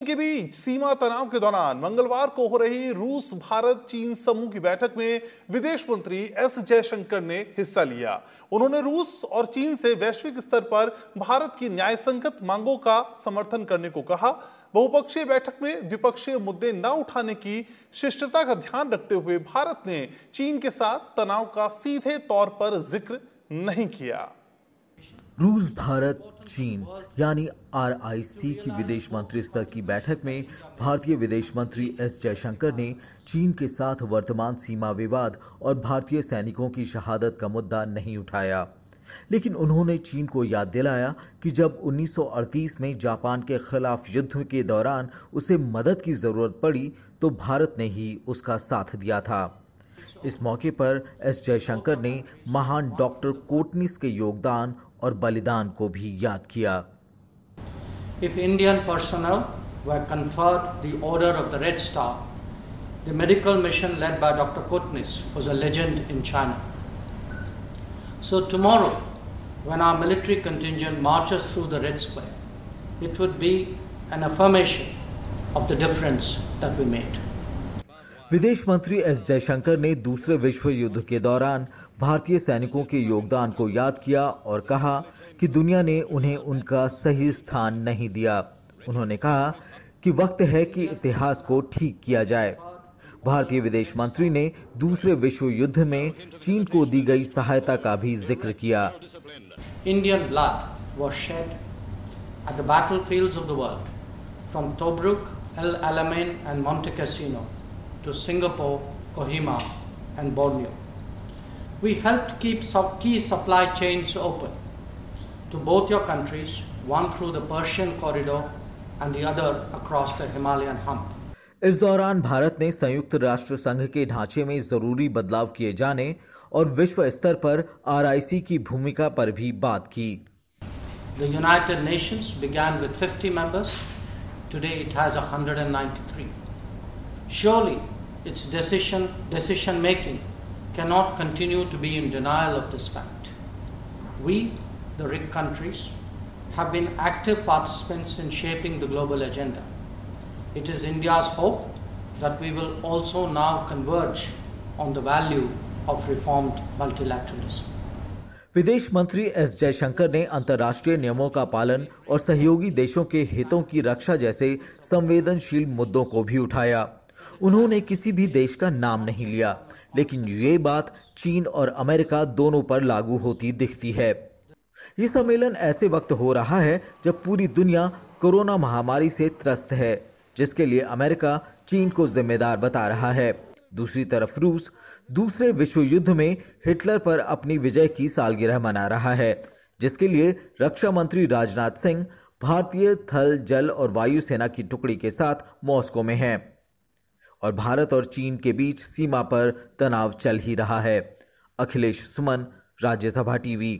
के बीच सीमा तनाव के दौरान मंगलवार को हो रही रूस भारत चीन समूह की बैठक में विदेश मंत्री एस जयशंकर ने हिस्सा लिया। उन्होंने रूस और चीन से वैश्विक स्तर पर भारत की न्यायसंगत मांगों का समर्थन करने को कहा। बहुपक्षीय बैठक में द्विपक्षीय मुद्दे न उठाने की शिष्टता का ध्यान रखते हुए भारत ने चीन के साथ तनाव का सीधे तौर पर जिक्र नहीं किया। रूस भारत चीन यानी RIC की विदेश मंत्री स्तर की बैठक में भारतीय विदेश मंत्री एस जयशंकर ने चीन के साथ वर्तमान सीमा विवाद और भारतीय सैनिकों की शहादत का मुद्दा नहीं उठाया, लेकिन उन्होंने चीन को याद दिलाया कि जब 1938 में जापान के खिलाफ युद्ध के दौरान उसे मदद की जरूरत पड़ी तो भारत ने ही उसका साथ दिया था। इस मौके पर एस जयशंकर ने महान डॉक्टर कोटनिस के योगदान और बलिदान को भी याद किया। If Indian personnel were conferred the Order of the Red Star, the medical mission led by Dr. Kotnis was a legend in China. So tomorrow, when our military contingent marches through the Red Square, it would be an affirmation of the difference that we made. विदेश मंत्री S Jaishankar ने दूसरे विश्व युद्ध के दौरान भारतीय सैनिकों के योगदान को याद किया और कहा कि दुनिया ने उन्हें उनका सही स्थान नहीं दिया। उन्होंने कहा कि वक्त है कि इतिहास को ठीक किया जाए। भारतीय विदेश मंत्री ने दूसरे विश्व युद्ध में चीन को दी गई सहायता का भी जिक्र किया। Indian blood was shed at the battlefields of the world, from Tobruk, El Alamein and Monte Cassino to Singapore, Kohima and Borneo. We helped keep key supply chains open to both your countries, one through the Persian corridor and the other across the Himalayan hump. इस दौरान भारत ने संयुक्त राष्ट्र संघ के ढांचे में जरूरी बदलाव किए जाने और विश्व स्तर पर RIC की भूमिका पर भी बात की। The United Nations began with 50 members. Today it has 193. Surely its decision making cannot continue to be in denial of this fact. We, the RIC countries, have been active participants in shaping the global agenda. It is India's hope that we will also now converge on the value of reformed multilateralism. विदेश मंत्री S Jaishankar ने अंतर्राष्ट्रीय नियमों का पालन और सहयोगी देशों के हितों की रक्षा जैसे संवेदनशील मुद्दों को भी उठाया। उन्होंने किसी भी देश का नाम नहीं लिया, लेकिन ये बात चीन और अमेरिका दोनों पर लागू होती दिखती है। ये सम्मेलन ऐसे वक्त हो रहा है जब पूरी दुनिया कोरोना महामारी से त्रस्त है, जिसके लिए अमेरिका चीन को जिम्मेदार बता रहा है। दूसरी तरफ रूस दूसरे विश्व युद्ध में हिटलर पर अपनी विजय की सालगिरह मना रहा है, जिसके लिए रक्षा मंत्री राजनाथ सिंह भारतीय थल, जल और वायु सेना की टुकड़ी के साथ मॉस्को में हैं। और भारत और चीन के बीच सीमा पर तनाव चल ही रहा है। अखिलेश सुमन, राज्यसभा टीवी।